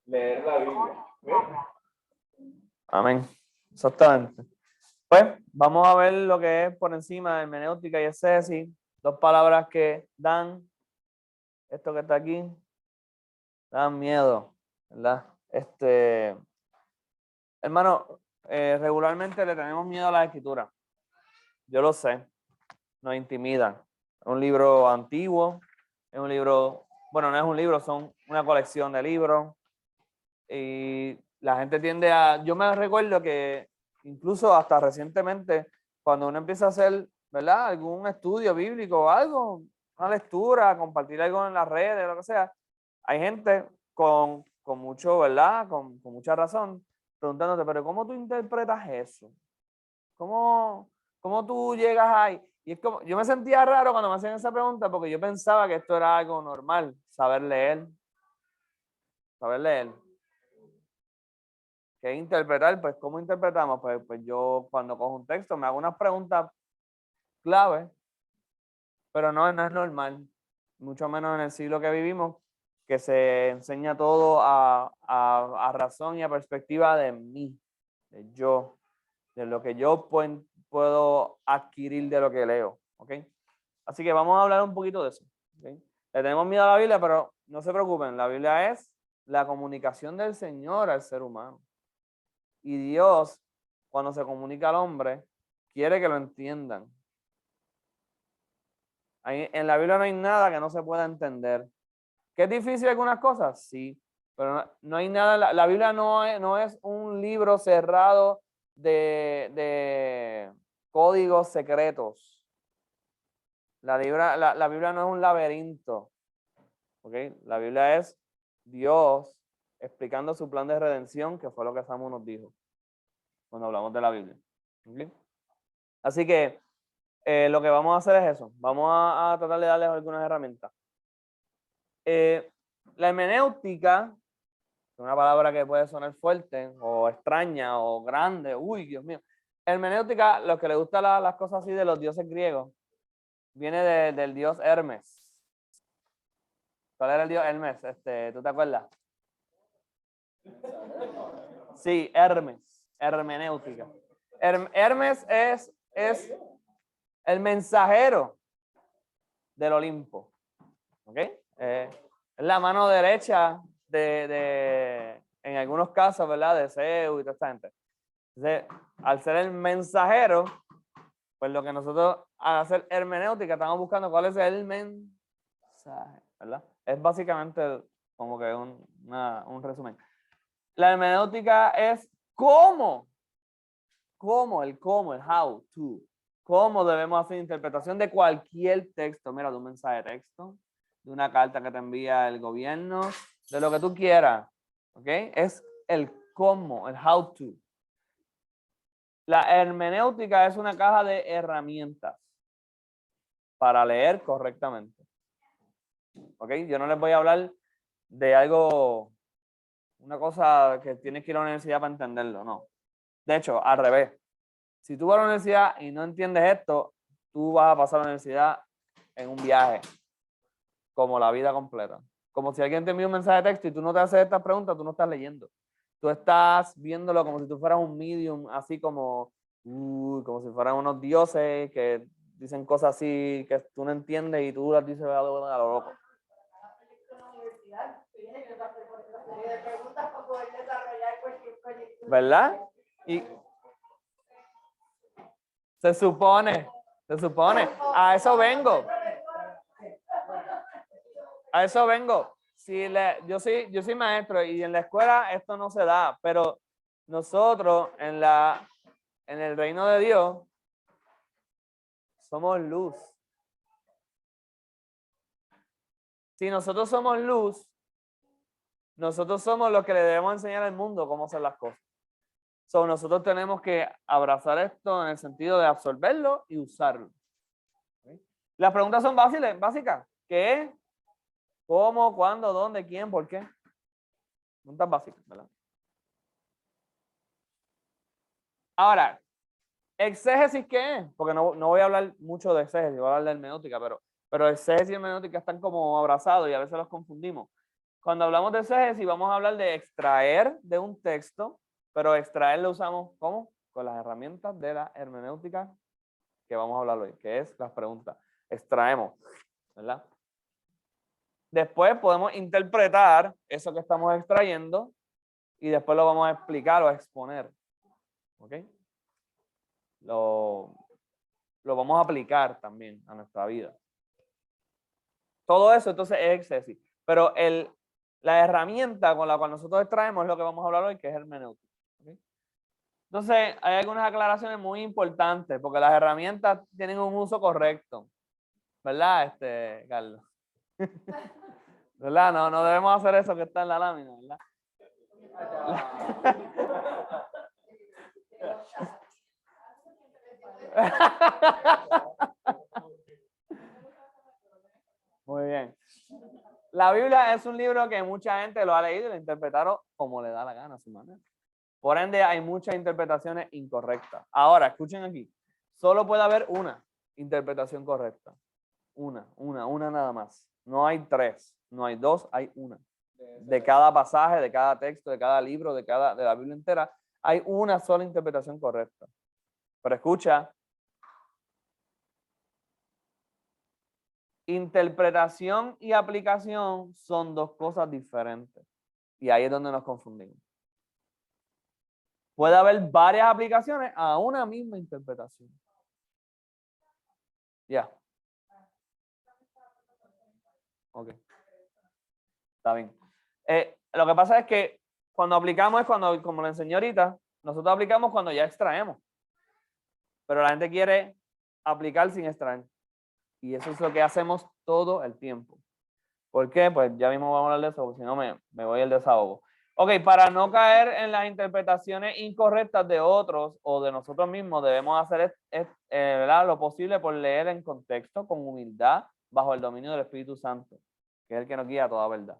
leer la Biblia. ¿Ves? Amén. Exactamente. Pues vamos a ver lo que es por encima de hermenéutica y exégesis. Dos palabras que dan, esto que está aquí, dan miedo, ¿verdad? Hermano, regularmente le tenemos miedo a la escritura. Yo lo sé, nos intimidan. Es un libro antiguo, es un libro, bueno, no es un libro, son una colección de libros. Y la gente tiende a, yo me recuerdo que incluso hasta recientemente, cuando uno empieza a hacer, ¿verdad? Algún estudio bíblico o algo, una lectura, compartir algo en las redes, lo que sea, hay gente con mucho, ¿verdad? Con mucha razón, preguntándote, pero ¿cómo tú interpretas eso? ¿Cómo tú llegas ahí? Y es como, yo me sentía raro cuando me hacían esa pregunta porque yo pensaba que esto era algo normal, saber leer. Saber leer. ¿Qué interpretar? Pues, ¿cómo interpretamos? Pues yo cuando cojo un texto me hago unas preguntas clave, pero no es normal, mucho menos en el siglo que vivimos, que se enseña todo a razón y a perspectiva de mí, de yo, de lo que yo puedo adquirir de lo que leo, ¿ok? Así que vamos a hablar un poquito de eso, ¿ok? Le tenemos miedo a la Biblia, pero no se preocupen, la Biblia es la comunicación del Señor al ser humano. Y Dios, cuando se comunica al hombre, quiere que lo entiendan. En la Biblia no hay nada que no se pueda entender. ¿Que es difícil algunas cosas? Sí, pero no hay nada. La Biblia no es un libro cerrado de códigos secretos. La Biblia no es un laberinto. ¿Okay? La Biblia es Dios explicando su plan de redención, que fue lo que Samuel nos dijo cuando hablamos de la Biblia. ¿Okay? Así que lo que vamos a hacer es eso. Vamos a tratar de darles algunas herramientas. La hermenéutica, una palabra que puede sonar fuerte o extraña o grande. Uy, Dios mío. Hermenéutica, los que les gustan las cosas así de los dioses griegos, viene del dios Hermes. ¿Cuál era el dios Hermes? ¿Tú te acuerdas? Sí, Hermes. Hermenéutica. Hermes es el mensajero del Olimpo. ¿Ok? Es la mano derecha en algunos casos, ¿verdad? De Zeus y toda esta gente. Entonces, al ser el mensajero, pues lo que nosotros, al hacer hermenéutica, estamos buscando cuál es el mensaje, ¿verdad? Es básicamente como que un resumen. La hermenéutica es cómo, el how to, cómo debemos hacer interpretación de cualquier texto. Mira, de un mensaje de texto, de una carta que te envía el gobierno, de lo que tú quieras, ¿ok? Es el cómo, el how to. La hermenéutica es una caja de herramientas para leer correctamente, ¿ok? Yo no les voy a hablar de algo, una cosa que tienes que ir a la universidad para entenderlo, no. De hecho, al revés. Si tú vas a la universidad y no entiendes esto, tú vas a pasar a la universidad en un viaje, como la vida completa. Como si alguien te envía un mensaje de texto y tú no te haces estas preguntas, tú no estás leyendo. Tú estás viéndolo como si tú fueras un medium, así como si fueran unos dioses que dicen cosas así que tú no entiendes y tú las dices a lo loco. ¿Verdad? Y se supone, a eso vengo. A eso vengo. Yo soy maestro y en la escuela esto no se da, pero nosotros en el reino de Dios somos luz. Si nosotros somos luz, nosotros somos los que le debemos enseñar al mundo cómo hacer las cosas. Nosotros tenemos que abrazar esto en el sentido de absorberlo y usarlo. ¿Okay? Las preguntas son básicas. ¿Qué es? ¿Cómo? ¿Cuándo? ¿Dónde? ¿Quién? ¿Por qué? Preguntas básicas, ¿verdad? Ahora, ¿exégesis qué es? Porque no voy a hablar mucho de exégesis, voy a hablar de hermenéutica, pero exégesis y hermenéutica están como abrazados y a veces los confundimos. Cuando hablamos de exégesis, vamos a hablar de extraer de un texto, pero extraer lo usamos ¿cómo? Con las herramientas de la hermenéutica que vamos a hablar hoy, que es las preguntas. Extraemos, ¿verdad? Después podemos interpretar eso que estamos extrayendo y después lo vamos a explicar o a exponer. ¿Ok? Lo vamos a aplicar también a nuestra vida. Todo eso entonces es exégesis. Pero la herramienta con la cual nosotros extraemos es lo que vamos a hablar hoy, que es hermenéutica. ¿Okay? Entonces, hay algunas aclaraciones muy importantes, porque las herramientas tienen un uso correcto. ¿Verdad, Carlos? ¿Verdad? No debemos hacer eso que está en la lámina, ¿verdad? Muy bien. La Biblia es un libro que mucha gente lo ha leído y lo interpretaron como le da la gana a su manera. Por ende, hay muchas interpretaciones incorrectas. Ahora, escuchen aquí. Solo puede haber una interpretación correcta. Una nada más. No hay tres, no hay dos, hay una. De cada pasaje, de cada texto, de cada libro, de la Biblia entera, hay una sola interpretación correcta. Pero escucha, interpretación y aplicación son dos cosas diferentes. Y ahí es donde nos confundimos. Puede haber varias aplicaciones a una misma interpretación. Ya. Ok. Está bien. Lo que pasa es que cuando aplicamos es cuando, como la enseñé ahorita, nosotros aplicamos cuando ya extraemos. Pero la gente quiere aplicar sin extraer. Y eso es lo que hacemos todo el tiempo. ¿Por qué? Pues ya mismo vamos a hablar de eso, porque si no me voy al desahogo. Ok, para no caer en las interpretaciones incorrectas de otros o de nosotros mismos, debemos hacer ¿verdad? Lo posible por leer en contexto, con humildad, bajo el dominio del Espíritu Santo, que es el que nos guía a toda verdad.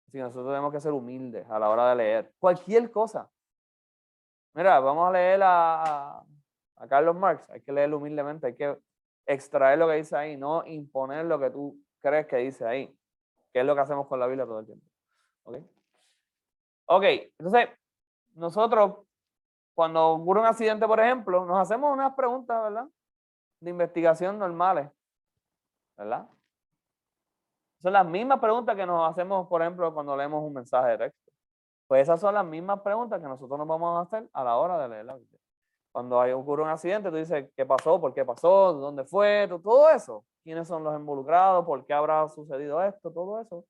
Así que nosotros tenemos que ser humildes a la hora de leer. Cualquier cosa. Mira, vamos a leer a Carlos Marx, hay que leerlo humildemente, hay que extraer lo que dice ahí, no imponer lo que tú crees que dice ahí, que es lo que hacemos con la Biblia todo el tiempo. ¿Ok? Ok, entonces, nosotros, cuando ocurre un accidente, por ejemplo, nos hacemos unas preguntas, ¿verdad? De investigación normales, ¿verdad? Son las mismas preguntas que nos hacemos, por ejemplo, cuando leemos un mensaje de texto. Pues esas son las mismas preguntas que nosotros nos vamos a hacer a la hora de leer la Biblia. Cuando ocurre un accidente, tú dices, ¿qué pasó? ¿Por qué pasó? ¿Dónde fue? Todo eso. ¿Quiénes son los involucrados? ¿Por qué habrá sucedido esto? Todo eso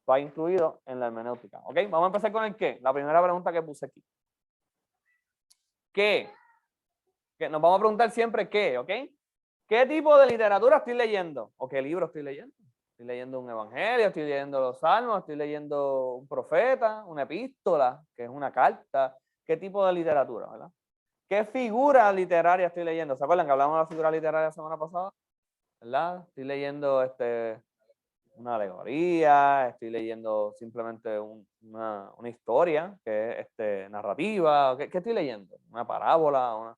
va incluido en la hermenéutica. ¿Ok? Vamos a empezar con el qué. La primera pregunta que puse aquí. ¿Qué? Que nos vamos a preguntar siempre qué, ¿ok? ¿Qué tipo de literatura estoy leyendo? ¿O qué libro estoy leyendo? Estoy leyendo un evangelio, estoy leyendo los salmos, estoy leyendo un profeta, una epístola, que es una carta. ¿Qué tipo de literatura, verdad? ¿Qué figura literaria estoy leyendo? ¿Se acuerdan que hablamos de la figura literaria la semana pasada? ¿Verdad? Estoy leyendo una alegoría, estoy leyendo simplemente una historia que es narrativa. ¿Qué estoy leyendo? ¿Una parábola?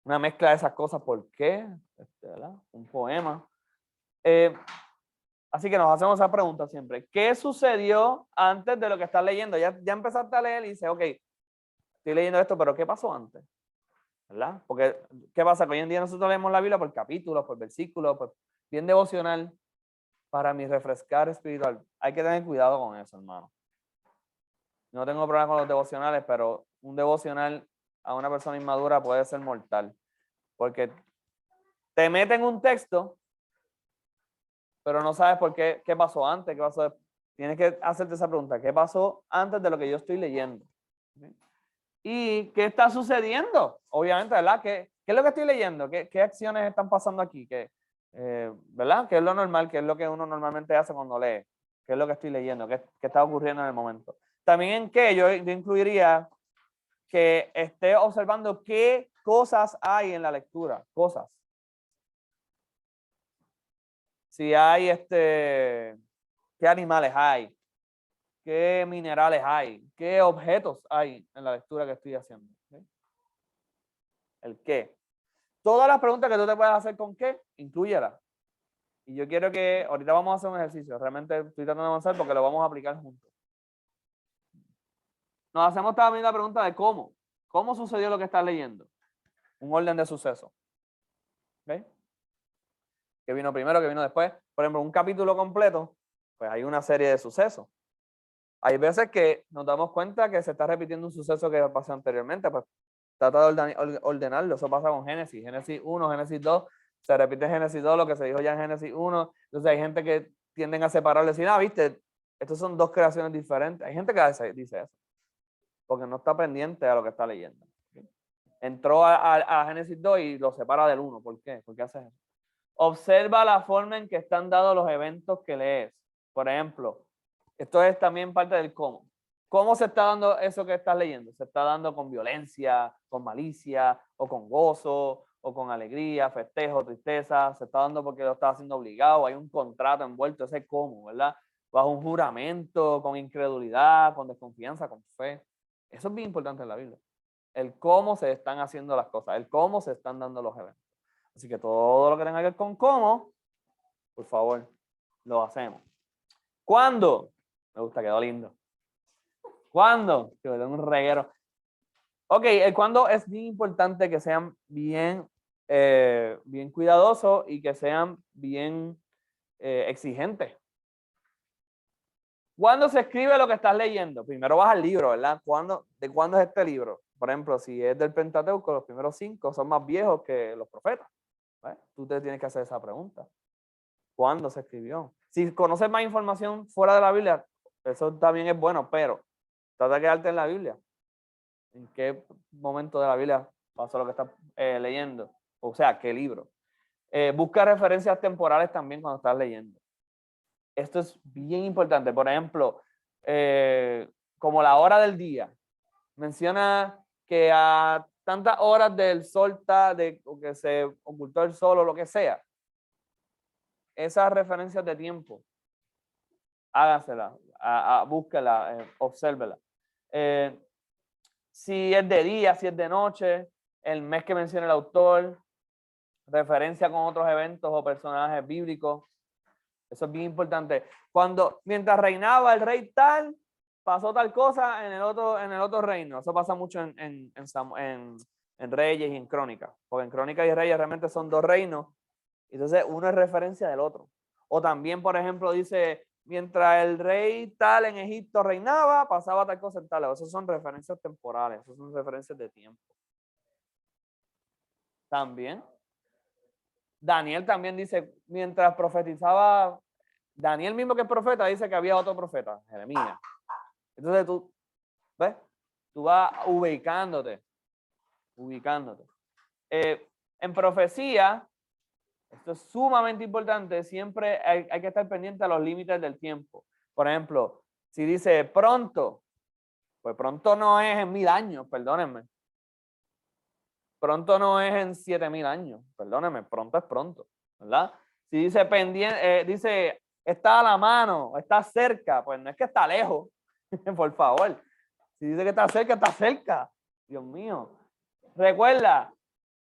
Una mezcla de esas cosas. ¿Por qué? ¿Verdad? Un poema. Así que nos hacemos esa pregunta siempre. ¿Qué sucedió antes de lo que estás leyendo? Ya empezaste a leer y dices, ok, estoy leyendo esto, pero ¿qué pasó antes? ¿Verdad? Porque, ¿qué pasa? Que hoy en día nosotros leemos la Biblia por capítulos, por versículos, bien devocional, para mi refrescar espiritual. Hay que tener cuidado con eso, hermano. No tengo problema con los devocionales, pero un devocional a una persona inmadura puede ser mortal. Porque te meten un texto, pero no sabes por qué pasó antes, qué pasó después. Tienes que hacerte esa pregunta, ¿qué pasó antes de lo que yo estoy leyendo? ¿Sí? ¿Y qué está sucediendo? Obviamente, ¿verdad? ¿Qué es lo que estoy leyendo? ¿Qué acciones están pasando aquí? ¿Verdad? ¿Qué es lo normal? ¿Qué es lo que uno normalmente hace cuando lee? ¿Qué es lo que estoy leyendo? ¿Qué está ocurriendo en el momento? También en qué yo incluiría que esté observando qué cosas hay en la lectura. Cosas. Si hay qué animales hay, qué minerales hay, qué objetos hay en la lectura que estoy haciendo. ¿Sí? El qué. Todas las preguntas que tú te puedes hacer con qué, inclúyelas. Y yo quiero que ahorita vamos a hacer un ejercicio. Realmente estoy tratando de avanzar porque lo vamos a aplicar juntos. nos hacemos también la pregunta de cómo. ¿Cómo sucedió lo que estás leyendo? Un orden de suceso. ¿Okay? ¿Qué vino primero? ¿Qué vino después? Por ejemplo, un capítulo completo, pues hay una serie de sucesos. Hay veces que nos damos cuenta que se está repitiendo un suceso que pasó anteriormente, pues trata de ordenarlo. Eso pasa con Génesis. Génesis 1, Génesis 2, se repite Génesis 2, lo que se dijo ya en Génesis 1. Entonces hay gente que tienden a separarlo y decir, viste, estos son dos creaciones diferentes. Hay gente que dice eso, porque no está pendiente a lo que está leyendo. ¿Okay? Entró a Génesis 2 y lo separa del 1. ¿Por qué? ¿Por qué hace eso? Observa la forma en que están dados los eventos que lees. Por ejemplo, esto es también parte del cómo. ¿Cómo se está dando eso que estás leyendo? ¿Se está dando con violencia, con malicia, o con gozo, o con alegría, festejo, tristeza? ¿Se está dando porque lo estás haciendo obligado? Hay un contrato envuelto, ese cómo, ¿verdad? Bajo un juramento, con incredulidad, con desconfianza, con fe. Eso es bien importante en la Biblia. El cómo se están haciendo las cosas, el cómo se están dando los eventos. Así que todo lo que tenga que ver con cómo, por favor, lo hacemos. ¿Cuándo? Me gusta, quedó lindo. ¿Cuándo? Que me un reguero. Ok, el cuándo es bien importante que sean bien, bien cuidadosos y que sean bien exigentes. ¿Cuándo se escribe lo que estás leyendo? Primero vas al libro, ¿verdad? ¿De cuándo es este libro? Por ejemplo, si es del Pentateuco, los primeros 5 son más viejos que los profetas. ¿Vale? Tú te tienes que hacer esa pregunta. ¿Cuándo se escribió? Si conoces más información fuera de la Biblia, eso también es bueno, pero trata de quedarte en la Biblia. ¿En qué momento de la Biblia pasó lo que estás leyendo? O sea, ¿qué libro? Busca referencias temporales también cuando estás leyendo. Esto es bien importante. Por ejemplo, como la hora del día. Menciona que a tantas horas del sol está, o que se ocultó el sol o lo que sea. Esas referencias de tiempo, hágasela, búsquela, obsérvela. Si es de día, si es de noche, el mes que menciona el autor, referencia con otros eventos o personajes bíblicos. Eso es bien importante. Mientras reinaba el rey tal, pasó tal cosa en el otro reino. Eso pasa mucho en Reyes y en Crónicas. Porque en Crónicas y Reyes realmente son 2 reinos. Entonces uno es referencia del otro. O también, por ejemplo, dice, mientras el rey tal en Egipto reinaba, pasaba tal cosa en tal. Esas son referencias temporales, esas son referencias de tiempo. También. Daniel también dice, mientras profetizaba, Daniel mismo que es profeta, dice que había otro profeta, Jeremías. Entonces tú, ¿ves? Tú vas ubicándote. En profecía, esto es sumamente importante, siempre hay que estar pendiente a los límites del tiempo. Por ejemplo, si dice pronto, pues pronto no es en 1000 años, perdónenme. Pronto no es en 7000 años, perdónenme, pronto es pronto, ¿verdad? Si dice pendiente, dice está a la mano, está cerca, pues no es que está lejos, por favor. Si dice que está cerca, Dios mío. Recuerda,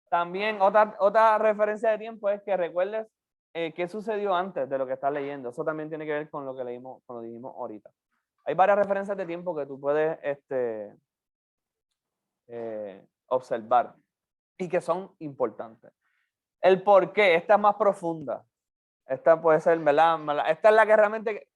también otra referencia de tiempo es que recuerdes qué sucedió antes de lo que estás leyendo. Eso también tiene que ver con lo que leímos, con lo que dijimos ahorita. Hay varias referencias de tiempo que tú puedes observar y que son importantes. El por qué, esta es más profunda. Esta puede ser, ¿verdad? Esta es la que realmente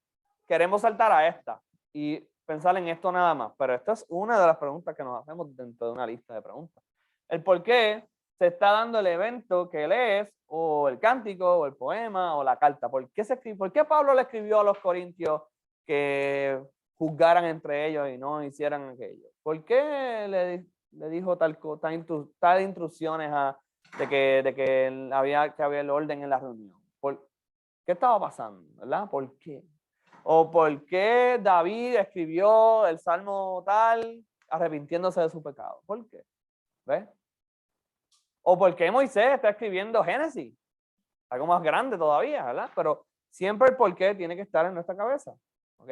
queremos saltar a esta y pensar en esto nada más. Pero esta es una de las preguntas que nos hacemos dentro de una lista de preguntas. El por qué se está dando el evento que lees, o el cántico, o el poema, o la carta. ¿Por qué Pablo le escribió a los corintios que juzgaran entre ellos y no hicieran aquello? ¿Por qué le dijo tal instrucciones de que había el orden en la reunión? ¿Qué estaba pasando? ¿Verdad? ¿Por qué? ¿O por qué David escribió el salmo tal arrepintiéndose de su pecado? ¿Por qué? ¿Ves? ¿O por qué Moisés está escribiendo Génesis? Algo más grande todavía, ¿verdad? Pero siempre el por qué tiene que estar en nuestra cabeza. ¿Ok?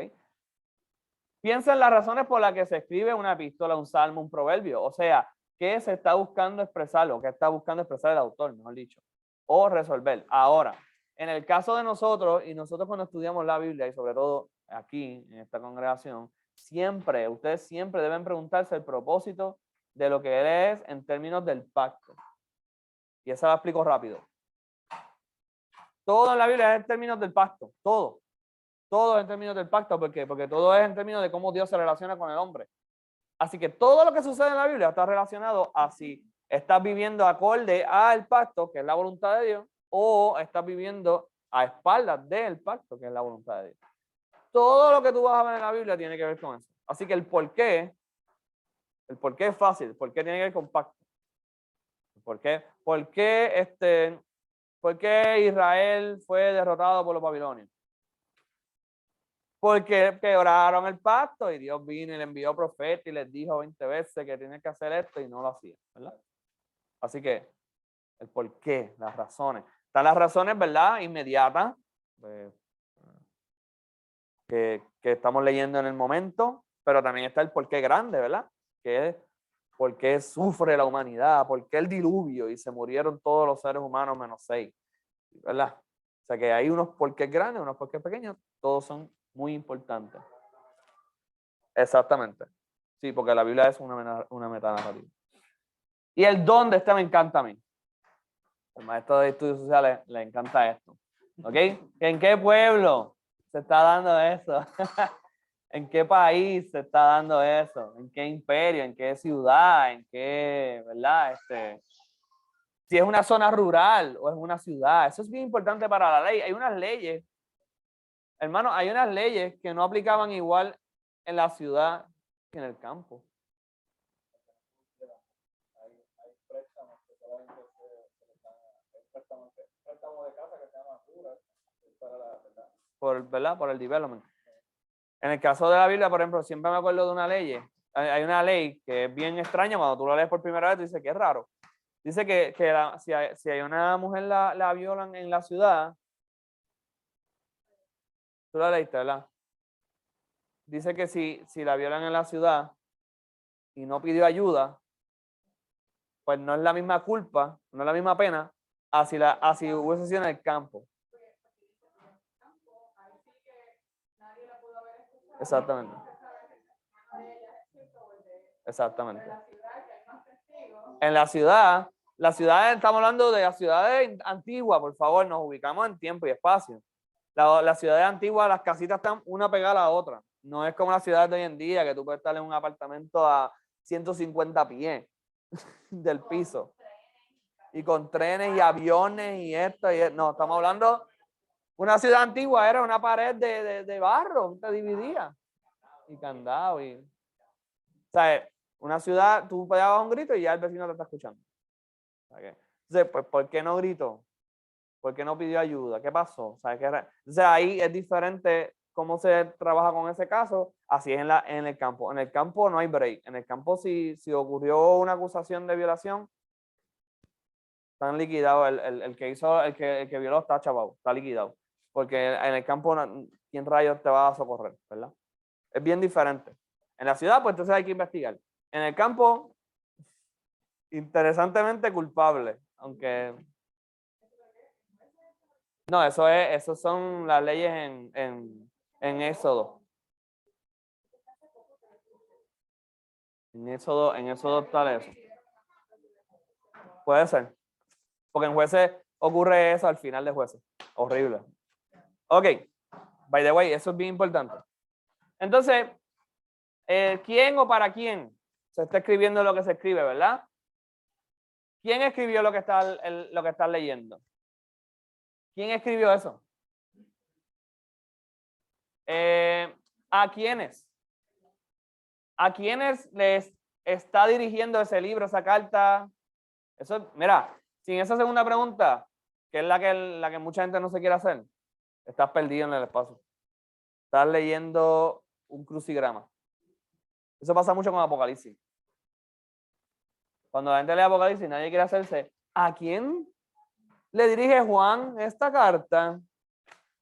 Piensa en las razones por las que se escribe una epístola, un salmo, un proverbio. O sea, ¿qué se está buscando expresar o qué está buscando expresar el autor, mejor dicho? O resolver. Ahora, en el caso de nosotros, y nosotros cuando estudiamos la Biblia, y sobre todo aquí, en esta congregación, Siempre, ustedes siempre deben preguntarse el propósito de lo que él es en términos del pacto. Y eso lo explico rápido. Todo en la Biblia es en términos del pacto, todo. Todo es en términos del pacto, ¿por qué? Porque todo es en términos de cómo Dios se relaciona con el hombre. Así que todo lo que sucede en la Biblia está relacionado a si estás viviendo acorde al pacto, que es la voluntad de Dios, o estás viviendo a espaldas del pacto, que es la voluntad de Dios. Todo lo que tú vas a ver en la Biblia tiene que ver con eso. Así que el por qué es fácil, el por qué tiene que ver con pacto. ¿Por qué Israel fue derrotado por los babilonios? Porque quebraron el pacto y Dios vino y le envió profetas y les dijo 20 veces que tienen que hacer esto y no lo hacían, ¿verdad? Así que el por qué, las razones. Están las razones, ¿verdad? Inmediatas, que estamos leyendo en el momento, pero también está el por qué grande, ¿verdad? Que es por qué sufre la humanidad, por qué el diluvio y se murieron todos los seres humanos menos 6, ¿verdad? O sea que hay unos por qué grandes, unos por qué pequeños, todos son muy importante. Exactamente. Sí, porque la Biblia es una metanarrativa. Y el dónde está me encanta a mí. El maestro de estudios sociales le encanta esto. ¿Ok? ¿En qué pueblo se está dando eso? ¿En qué país se está dando eso? ¿En qué imperio? ¿En qué ciudad? ¿En qué, verdad? Si es una zona rural o es una ciudad. Eso es bien importante para la ley. Hay unas leyes. Hermano, hay unas leyes que no aplicaban igual en la ciudad que en el campo. Hay préstamos que solamente se le dan, préstamos de casa que se llaman rural, para la verdad. ¿Verdad? Por el development. En el caso de la Biblia, por ejemplo, siempre me acuerdo de una ley. Hay una ley que es bien extraña cuando tú la lees por primera vez, tú dices que es raro. Dice que si hay una mujer la violan en la ciudad, tú la leíste, ¿verdad? Dice que si la violan en la ciudad y no pidió ayuda, pues no es la misma culpa, no es la misma pena, así hubiese sido en el campo. Exactamente. Exactamente. En la ciudad, estamos hablando de las ciudades antiguas, por favor, nos ubicamos en tiempo y espacio. Las ciudades antiguas, las casitas están una pegada a la otra. No es como las ciudades de hoy en día, que tú puedes estar en un apartamento a 150 pies del piso. Y con trenes y aviones y esto y esto. No, estamos hablando, una ciudad antigua era una pared de barro, te dividía. Y candado. O sea, una ciudad, tú pegabas un grito y ya el vecino te está escuchando. Entonces, pues, ¿por qué no gritó? ¿Por qué no pidió ayuda? ¿Qué pasó? Entonces ahí es diferente cómo se trabaja con ese caso, así es en el campo. En el campo no hay break. En el campo si ocurrió una acusación de violación, están liquidados. El que violó está chavado, está liquidado. Porque en el campo, ¿quién rayos te va a socorrer? ¿Verdad? Es bien diferente. En la ciudad, pues entonces hay que investigar. En el campo, interesantemente culpable, aunque... No, eso son las leyes en Éxodo. En Éxodo está eso. Puede ser. Porque en Jueces ocurre eso al final de Jueces. Horrible. Ok. By the way, eso es bien importante. Entonces, ¿quién o para quién se está escribiendo lo que se escribe, verdad? ¿Quién escribió lo que estás leyendo? ¿Quién escribió eso? ¿A quiénes? ¿A quiénes les está dirigiendo ese libro, esa carta? Eso, mira, sin esa segunda pregunta, que es la que mucha gente no se quiere hacer, estás perdido en el espacio. Estás leyendo un crucigrama. Eso pasa mucho con Apocalipsis. Cuando la gente lee Apocalipsis, nadie quiere hacerse. ¿A quién le dirige Juan esta carta?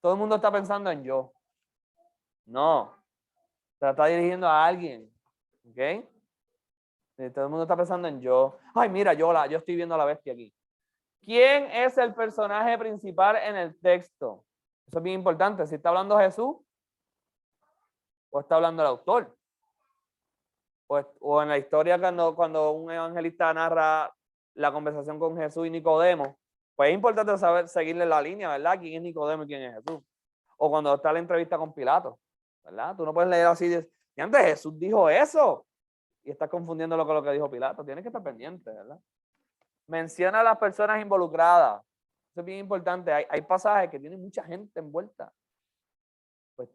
Todo el mundo está pensando en yo. No. Se está dirigiendo a alguien. ¿Ok? Todo el mundo está pensando en yo. Ay, mira, yo estoy viendo a la bestia aquí. ¿Quién es el personaje principal en el texto? Eso es bien importante. Si está hablando Jesús o está hablando el autor. O en la historia cuando un evangelista narra la conversación con Jesús y Nicodemo, pues es importante saber seguirle la línea, ¿verdad? ¿Quién es Nicodemo y quién es Jesús? O cuando está la entrevista con Pilato, ¿verdad? Tú no puedes leer así y antes Jesús dijo eso y estás confundiéndolo con lo que dijo Pilato. Tienes que estar pendiente, ¿verdad? Menciona a las personas involucradas. Eso es bien importante. Hay pasajes que tienen mucha gente envuelta. Pues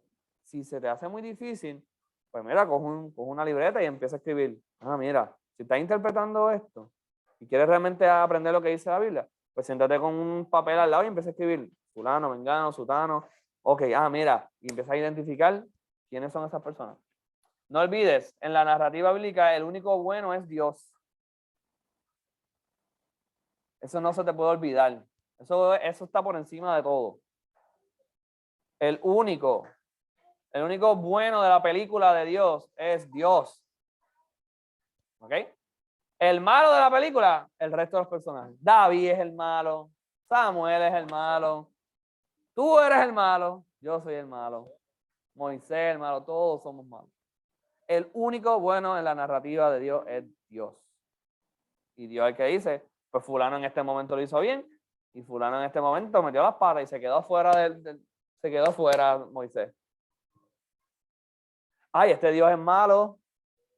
si se te hace muy difícil, pues mira, coge una libreta y empieza a escribir. Ah, mira, si estás interpretando esto y quieres realmente aprender lo que dice la Biblia, pues siéntate con un papel al lado y empieza a escribir fulano, mengano, sutano. Ok, mira, y empieza a identificar quiénes son esas personas. No olvides, en la narrativa bíblica el único bueno es Dios. Eso no se te puede olvidar. Eso está por encima de todo. El único bueno de la película de Dios es Dios. ¿Ok? El malo de la película, el resto de los personajes. David es el malo. Samuel es el malo. Tú eres el malo. Yo soy el malo. Moisés el malo. Todos somos malos. El único bueno en la narrativa de Dios es Dios. Y Dios es el que dice, pues fulano en este momento lo hizo bien y fulano en este momento metió las patas y se quedó fuera Moisés. Ay, este Dios es malo,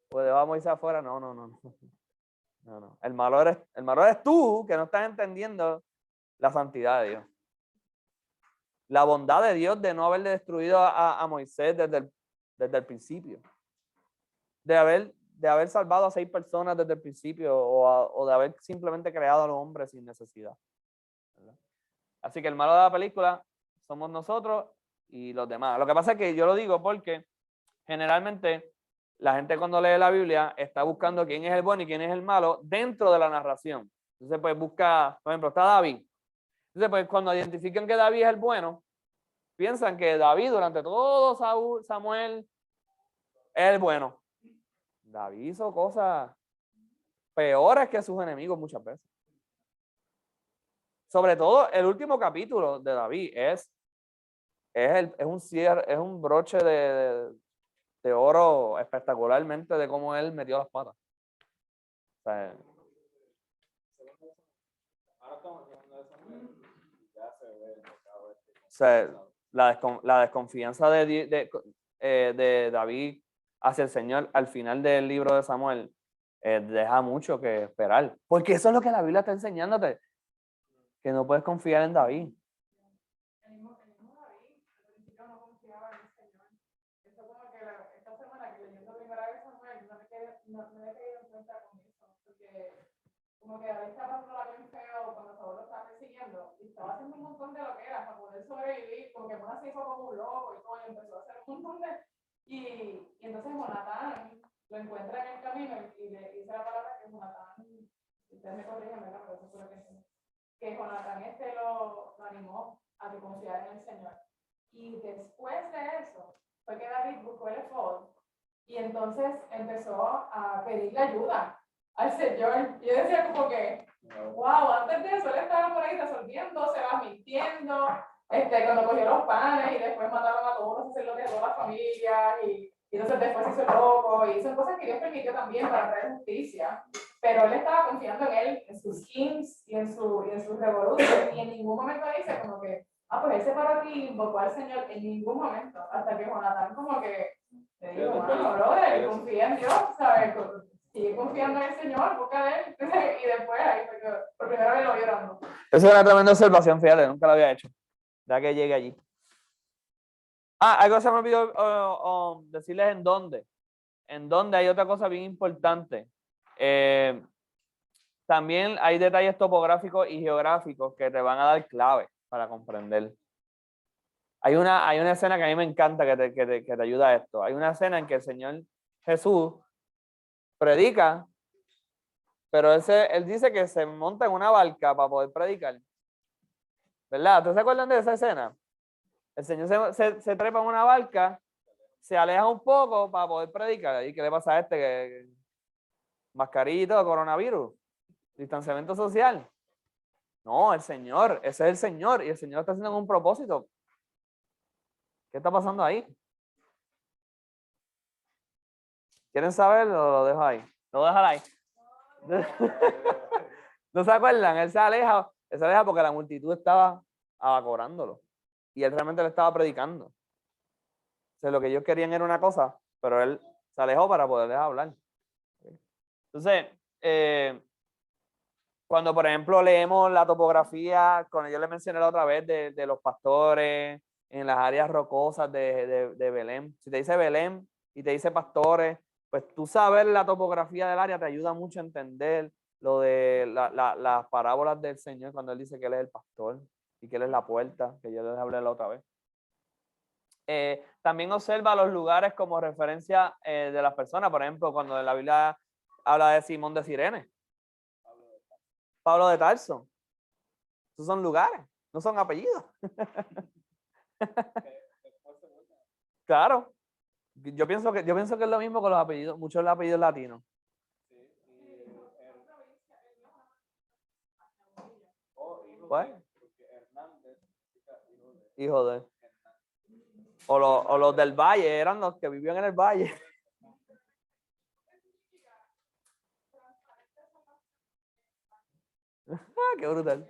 pues va Moisés afuera. No. El malo eres tú, que no estás entendiendo la santidad de Dios. La bondad de Dios de no haberle destruido a Moisés desde el principio. De haber salvado a 6 personas desde el principio o de haber simplemente creado a los hombres sin necesidad. ¿Verdad? Así que el malo de la película somos nosotros y los demás. Lo que pasa es que yo lo digo porque generalmente la gente cuando lee la Biblia está buscando quién es el bueno y quién es el malo dentro de la narración. Entonces pues busca, por ejemplo, está David. Entonces pues cuando identifican que David es el bueno, piensan que David durante todo Samuel es el bueno. David hizo cosas peores que sus enemigos muchas veces. Sobre todo el último capítulo de David es un cierre, es un broche de oro espectacularmente de cómo él metió las patas. O sea, la desconfianza de David hacia el Señor al final del libro de Samuel deja mucho que esperar. Porque eso es lo que la Biblia está enseñándote. Que no puedes confiar en David. El mismo David, al principio no confiaba en el Señor. Eso como que esta semana que leyendo primera vez Samuel, no me he caído en cuenta con eso. Porque como que David estaba pasando la bien feo cuando Saúl lo estaba persiguiendo y estaba haciendo un montón de lo que era para poder sobrevivir, como que una se hizo como un loco y todo, y empezó a hacer un montón de... Y entonces Jonatán lo encuentra en el camino y le dice la palabra que Jonatán, ustedes me corrigen, ¿verdad? Pero eso fue lo que Jonatán lo animó a que confiara en el Señor. Y después de eso fue que David buscó el efod y entonces empezó a pedirle ayuda al Señor. Y yo decía como que, wow, antes de eso él estaba por ahí resolviendo, se va mintiendo, cuando cogió los panes y después mataron a todos los sacerdotes de todas las familias y entonces después hizo loco y son cosas que Dios permitió también para traer justicia. Pero él estaba confiando en él, en sus kings y en sus revoluciones y en ningún momento dice como que, pues él se paró aquí y invocó al Señor en ningún momento, hasta que Jonatán como que le dijo, bueno, brother, confía en Dios, ¿sabes? Sigue confiando en el Señor, busca de él. Y después ahí, por primera vez lo vio orando. Esa es una tremenda observación, fíjate, nunca la había hecho. Ya que llegue allí. Algo se me olvidó decirles en dónde. En dónde hay otra cosa bien importante. También hay detalles topográficos y geográficos que te van a dar clave para comprender. Hay una escena que a mí me encanta que te ayuda a esto. Hay una escena en que el Señor Jesús predica, pero él dice que se monta en una barca para poder predicar. ¿Verdad? ¿Ustedes se acuerdan de esa escena? El Señor se trepa en una barca, se aleja un poco para poder predicar. ¿Y qué le pasa a este? Mascarito, coronavirus, distanciamiento social. No, ese es el Señor y el Señor está haciendo un propósito. ¿Qué está pasando ahí? ¿Quieren saber o lo dejo ahí? Lo voy a dejar ahí. ¿No se acuerdan? Él se aleja porque la multitud estaba abacorándolo. Y él realmente le estaba predicando. O sea, lo que ellos querían era una cosa, pero él se alejó para poderles hablar. Entonces, cuando por ejemplo leemos la topografía, cuando yo le mencioné la otra vez de los pastores en las áreas rocosas de Belén, si te dice Belén y te dice pastores, pues tú saber la topografía del área te ayuda mucho a entender lo de las parábolas del Señor cuando Él dice que Él es el pastor y que Él es la puerta, que yo les hablé la otra vez. También observa los lugares como referencia de las personas, por ejemplo, cuando en la Biblia habla de Simón de Cirene, Pablo de Tarso. Esos son lugares, no son apellidos. Claro. Yo pienso que es lo mismo con los apellidos, muchos de los apellidos latinos. Pues, hijo de. O los del valle, eran los que vivían en el valle. Qué brutal.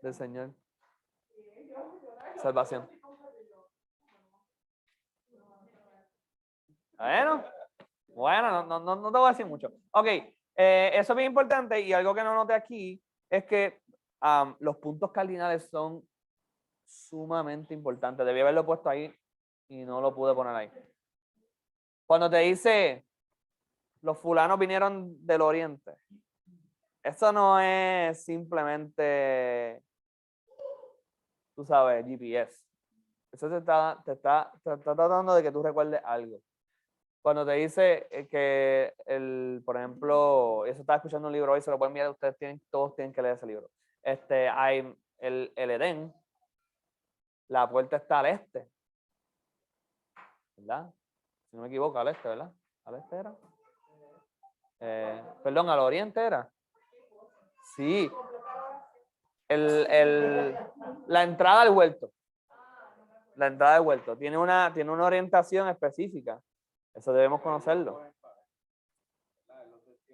Del Señor. Salvación. Bueno, no te voy a decir mucho. Ok, eso es bien importante y algo que no noté aquí es que los puntos cardinales son sumamente importantes. Debí haberlo puesto ahí y no lo pude poner ahí. Cuando te dice, los fulanos vinieron del oriente, eso no es simplemente, tú sabes, GPS. Eso te está tratando de que tú recuerdes algo. Cuando te dice que, por ejemplo, eso estaba escuchando un libro hoy, se lo pueden mirar, todos tienen que leer ese libro. Hay el Edén, la puerta está al este, ¿verdad? Si no me equivoco, al este, ¿verdad? ¿Al este era? Perdón, ¿al oriente era? Sí. La entrada al huerto. La entrada al huerto. Tiene una orientación específica. Eso debemos conocerlo.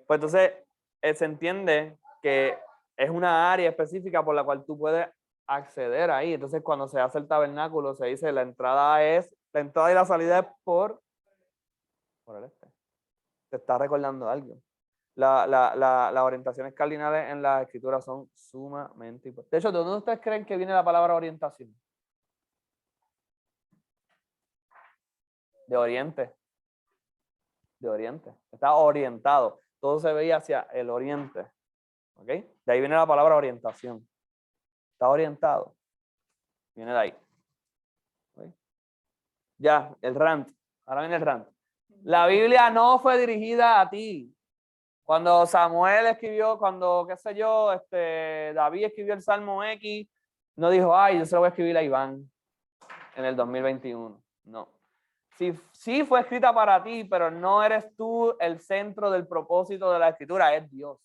Pues entonces, se entiende que es una área específica por la cual tú puedes acceder ahí. Entonces, cuando se hace el tabernáculo, se dice la entrada y la salida es por el este. Te está recordando algo. Las orientaciones cardinales en la escritura son sumamente importantes. De hecho, ¿de dónde ustedes creen que viene la palabra orientación? De oriente. De oriente. Está orientado. Todo se veía hacia el oriente. ¿Ok? De ahí viene la palabra orientación. Está orientado. Viene de ahí. ¿Okay? Ya, el rant. Ahora viene el rant. La Biblia no fue dirigida a ti. Cuando Samuel escribió, qué sé yo, David escribió el Salmo X, no dijo, ay, yo se lo voy a escribir a Iván en el 2021. No. Sí fue escrita para ti, pero no eres tú el centro del propósito de la escritura, es Dios.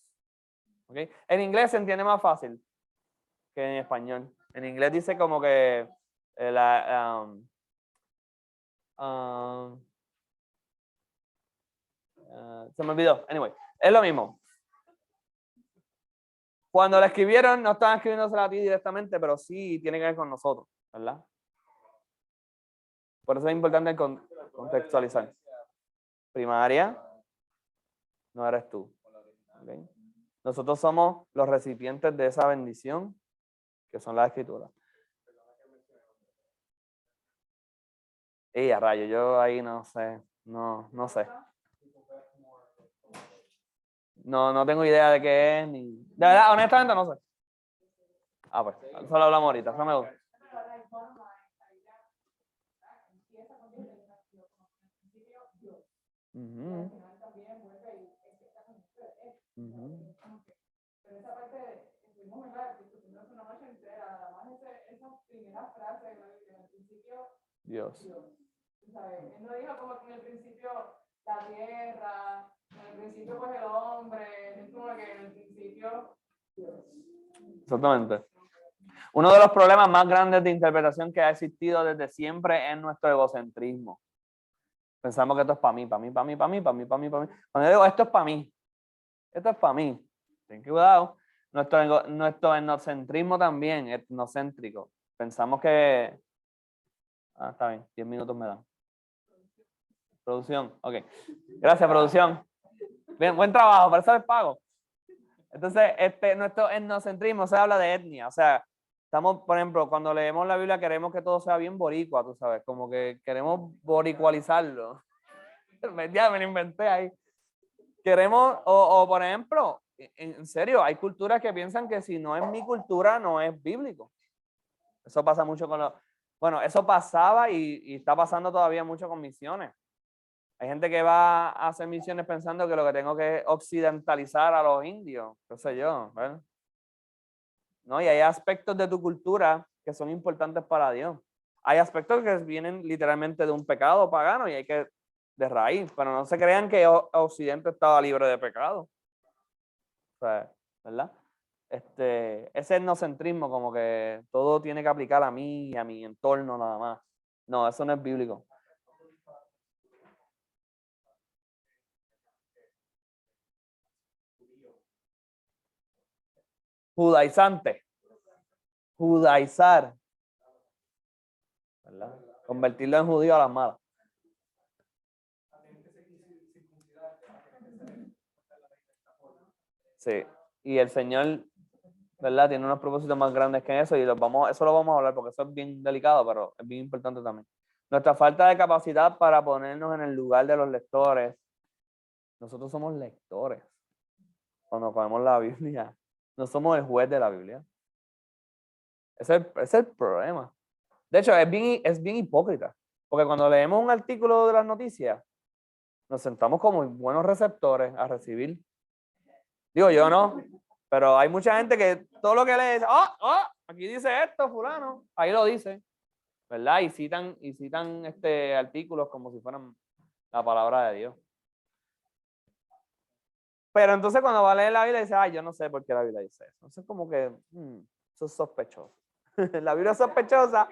¿Okay? En inglés se entiende más fácil que en español. En inglés dice como que se me olvidó. Anyway, es lo mismo. Cuando la escribieron, no estaban escribiéndosela a ti directamente, pero sí tiene que ver con nosotros, ¿verdad? Por eso es importante contextualizar. Primaria, no eres tú. ¿Okay? Nosotros somos los recipientes de esa bendición, que son las escrituras. Y a rayo, yo ahí no sé, no sé. No tengo idea de qué es, ni... De verdad, honestamente no sé. Pues, solo hablamos ahorita, eso me gusta. Pero esa parte, estuvimos en la discutiendo una noche entera, además esa primera frase en el principio, Dios. ¿sabes? Él no dijo como que en el principio la tierra, en el principio pues el hombre, es como que en el principio Dios. Exactamente. Uno de los problemas más grandes de interpretación que ha existido desde siempre es nuestro egocentrismo. Pensamos que esto es para mí, para mí, para mí, para mí, para mí, para mí, para mí. Cuando yo digo esto es para mí, esto es para mí. Ten cuidado. Nuestro etnocentrismo también, etnocéntrico. Pensamos que... Ah, está bien, 10 minutos me dan. Producción, ok. Gracias, producción. Bien, buen trabajo, para eso les pago. Entonces, nuestro etnocentrismo se habla de etnia, o sea, estamos, por ejemplo, cuando leemos la Biblia queremos que todo sea bien boricua, tú sabes, como que queremos boricualizarlo. Ya me lo inventé ahí. Queremos, o por ejemplo, en serio, hay culturas que piensan que si no es mi cultura, no es bíblico. Eso pasa mucho con los... Bueno, eso pasaba y está pasando todavía mucho con misiones. Hay gente que va a hacer misiones pensando que lo que tengo que es occidentalizar a los indios, qué sé yo, ¿verdad? ¿No? Y hay aspectos de tu cultura que son importantes para Dios. Hay aspectos que vienen literalmente de un pecado pagano y hay que de raíz, pero no se crean que Occidente estaba libre de pecado. O sea, ¿verdad? Ese etnocentrismo, como que todo tiene que aplicar a mí y a mi entorno nada más. No, eso no es bíblico. Judaizante. Judaizar. ¿Verdad? Convertirlo en judío a las malas. Sí. Y el Señor, ¿verdad? Tiene unos propósitos más grandes que eso y eso lo vamos a hablar porque eso es bien delicado, pero es bien importante también. Nuestra falta de capacidad para ponernos en el lugar de los lectores. Nosotros somos lectores. Cuando cogemos la Biblia, no somos el juez de la Biblia. Ese es el problema. De hecho, es bien hipócrita. Porque cuando leemos un artículo de las noticias, nos sentamos como buenos receptores a recibir. Digo yo no, pero hay mucha gente que todo lo que lee dice, aquí dice esto, fulano, ahí lo dice, ¿verdad? Y citan artículos como si fueran la palabra de Dios. Pero entonces cuando va a leer la Biblia dice, yo no sé por qué la Biblia dice eso. Entonces como que, eso es sospechoso. La Biblia es sospechosa.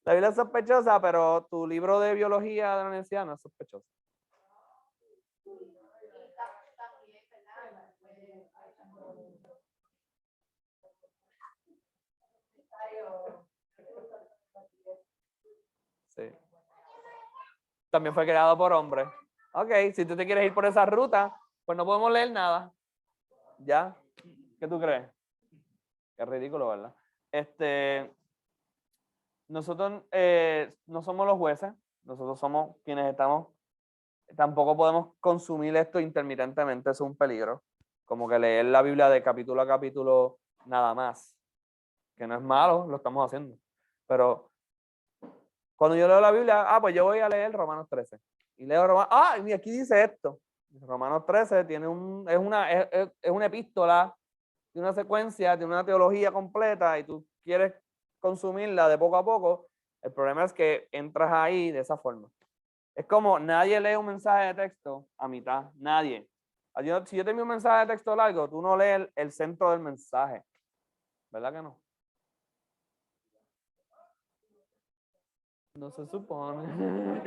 La Biblia es sospechosa, pero tu libro de biología de la universidad no es sospechoso. Sí. También fue creado por hombres. Ok, si tú te quieres ir por esa ruta, pues no podemos leer nada. ¿Ya? ¿Qué tú crees? Es ridículo, ¿verdad? Nosotros no somos los jueces, nosotros somos quienes estamos, tampoco podemos consumir esto intermitentemente, es un peligro, como que leer la Biblia de capítulo a capítulo nada más, que no es malo, lo estamos haciendo, pero cuando yo leo la Biblia, pues yo voy a leer Romanos 13, y leo Romanos, y aquí dice esto, Romanos 13 tiene es una epístola, tiene una secuencia, tiene una teología completa, y tú quieres consumirla de poco a poco, el problema es que entras ahí de esa forma. Es como nadie lee un mensaje de texto a mitad, nadie. Si yo te envío un mensaje de texto largo, tú no lees el centro del mensaje, ¿verdad que no? No se supone.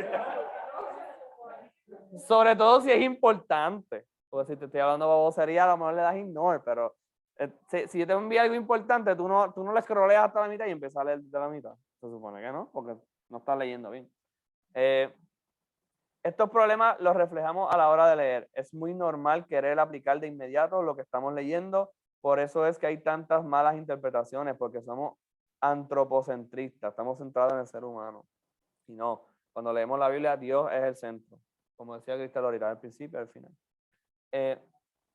Sobre todo si es importante. Porque si te estoy hablando de babosería, a lo mejor le das ignore, pero si yo te envío algo importante, tú no le scrolleas hasta la mitad y empiezas a leer de la mitad. Se supone que no, porque no estás leyendo bien. Estos problemas los reflejamos a la hora de leer. Es muy normal querer aplicar de inmediato lo que estamos leyendo. Por eso es que hay tantas malas interpretaciones, porque somos antropocentristas, estamos centrados en el ser humano. Y no, cuando leemos la Biblia, Dios es el centro. Como decía Cristal ahorita, al principio y al final.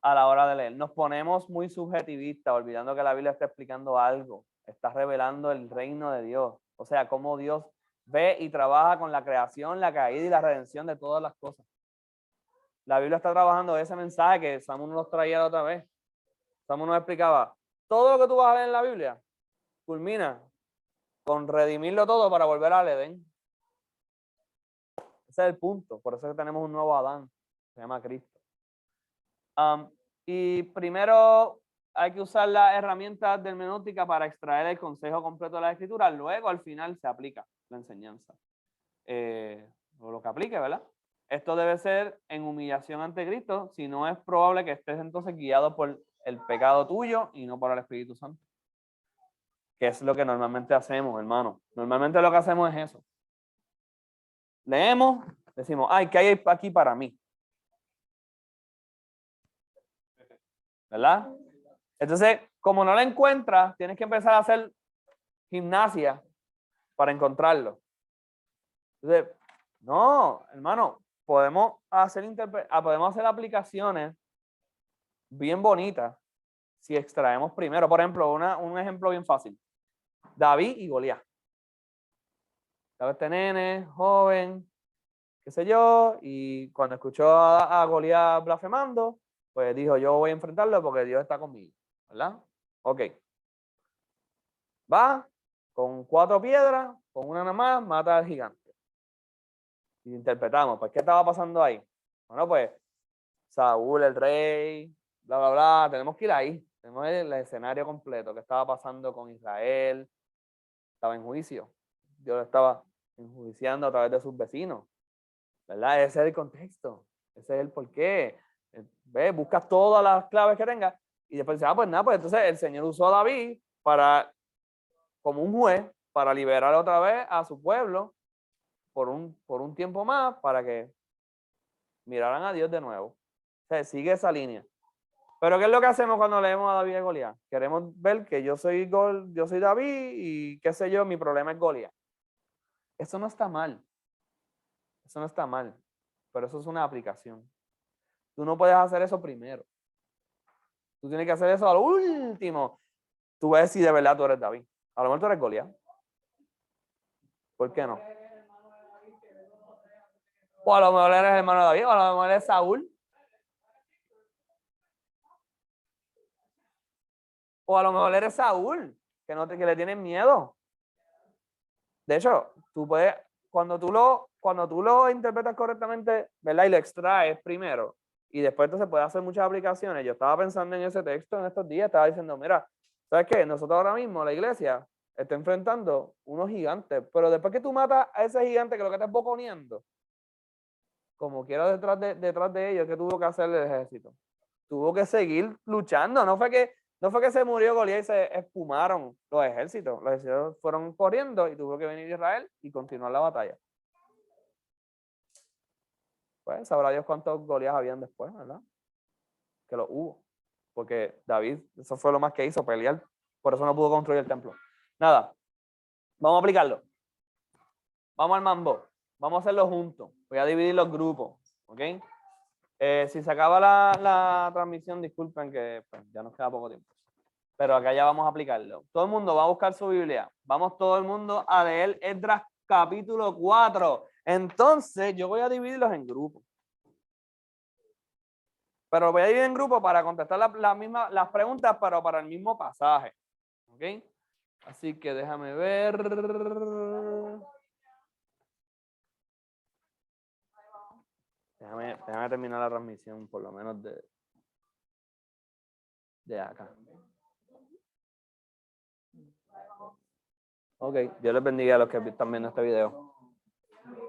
A la hora de leer, nos ponemos muy subjetivistas, olvidando que la Biblia está explicando algo, está revelando el reino de Dios. O sea, cómo Dios ve y trabaja con la creación, la caída y la redención de todas las cosas. La Biblia está trabajando ese mensaje que Samuel nos traía la otra vez. Samuel nos explicaba, todo lo que tú vas a leer en la Biblia culmina con redimirlo todo para volver al Edén. Ese es el punto. Por eso es que tenemos un nuevo Adán. Se llama Cristo. Y primero hay que usar las herramientas de hermenéutica para extraer el consejo completo de la escritura. Luego, al final, se aplica la enseñanza. O lo que aplique, ¿verdad? Esto debe ser en humillación ante Cristo, si no es probable que estés entonces guiado por el pecado tuyo y no por el Espíritu Santo. Que es lo que normalmente hacemos, hermano. Normalmente lo que hacemos es eso. Leemos, decimos, ay, ¿qué hay aquí para mí? ¿Verdad? Entonces, como no la encuentras, tienes que empezar a hacer gimnasia para encontrarlo. Entonces, no, hermano, podemos hacer aplicaciones bien bonitas si extraemos primero. Por ejemplo, un ejemplo bien fácil. David y Goliat. David este nene, joven, qué sé yo, y cuando escuchó a Goliat blasfemando, pues dijo, yo voy a enfrentarlo porque Dios está conmigo, ¿verdad? Ok. Va con 4 piedras, con una nada más, mata al gigante. Y interpretamos, pues, ¿qué estaba pasando ahí? Bueno, pues, Saúl, el rey, bla, bla, bla, tenemos que ir ahí. Tenemos el escenario completo, qué estaba pasando con Israel, estaba en juicio. Dios lo estaba enjuiciando a través de sus vecinos, ¿verdad? Ese es el contexto, ese es el porqué. ¿Ves? Buscas todas las claves que tengas y después dices, pues nada, pues entonces el Señor usó a David como un juez para liberar otra vez a su pueblo por un tiempo más para que miraran a Dios de nuevo. O sea, sigue esa línea. Pero ¿qué es lo que hacemos cuando leemos a David y Goliat? Queremos ver que yo soy David y qué sé yo, mi problema es Goliat. Eso no está mal. Eso no está mal. Pero eso es una aplicación. Tú no puedes hacer eso primero. Tú tienes que hacer eso al último. Tú ves si de verdad tú eres David. A lo mejor tú eres Goliat. ¿Por qué no? O a lo mejor eres hermano de David, o a lo mejor eres Saúl. O a lo mejor eres Saúl, que le tienen miedo. De hecho, tú puedes, cuando tú lo interpretas correctamente, ¿verdad? Y lo extraes primero, y después entonces puedes hacer muchas aplicaciones. Yo estaba pensando en ese texto en estos días, estaba diciendo, mira, ¿sabes qué? Nosotros ahora mismo, la iglesia, está enfrentando unos gigantes, pero después que tú matas a ese gigante que lo que te está boconiendo, como quiera detrás de ellos, ¿qué tuvo que hacer el ejército? Tuvo que seguir luchando, no fue que se murió Goliat y se esfumaron los ejércitos fueron corriendo y tuvo que venir Israel y continuar la batalla. Pues sabrá Dios cuántos Goliat habían después, ¿verdad? Que lo hubo, porque David, eso fue lo más que hizo, pelear, por eso no pudo construir el templo. Nada, vamos a aplicarlo. Vamos al mambo, vamos a hacerlo juntos, voy a dividir los grupos, ¿ok? Si se acaba la transmisión, disculpen que pues, ya nos queda poco tiempo. Pero acá ya vamos a aplicarlo. Todo el mundo va a buscar su Biblia. Vamos todo el mundo a leer Esdras capítulo 4. Entonces, yo voy a dividirlos en grupos. Pero voy a dividir en grupos para contestar las preguntas, pero para el mismo pasaje. ¿Ok? Así que déjame ver. Déjame terminar la transmisión, por lo menos de acá. Ok, Dios les bendiga a los que están viendo este video.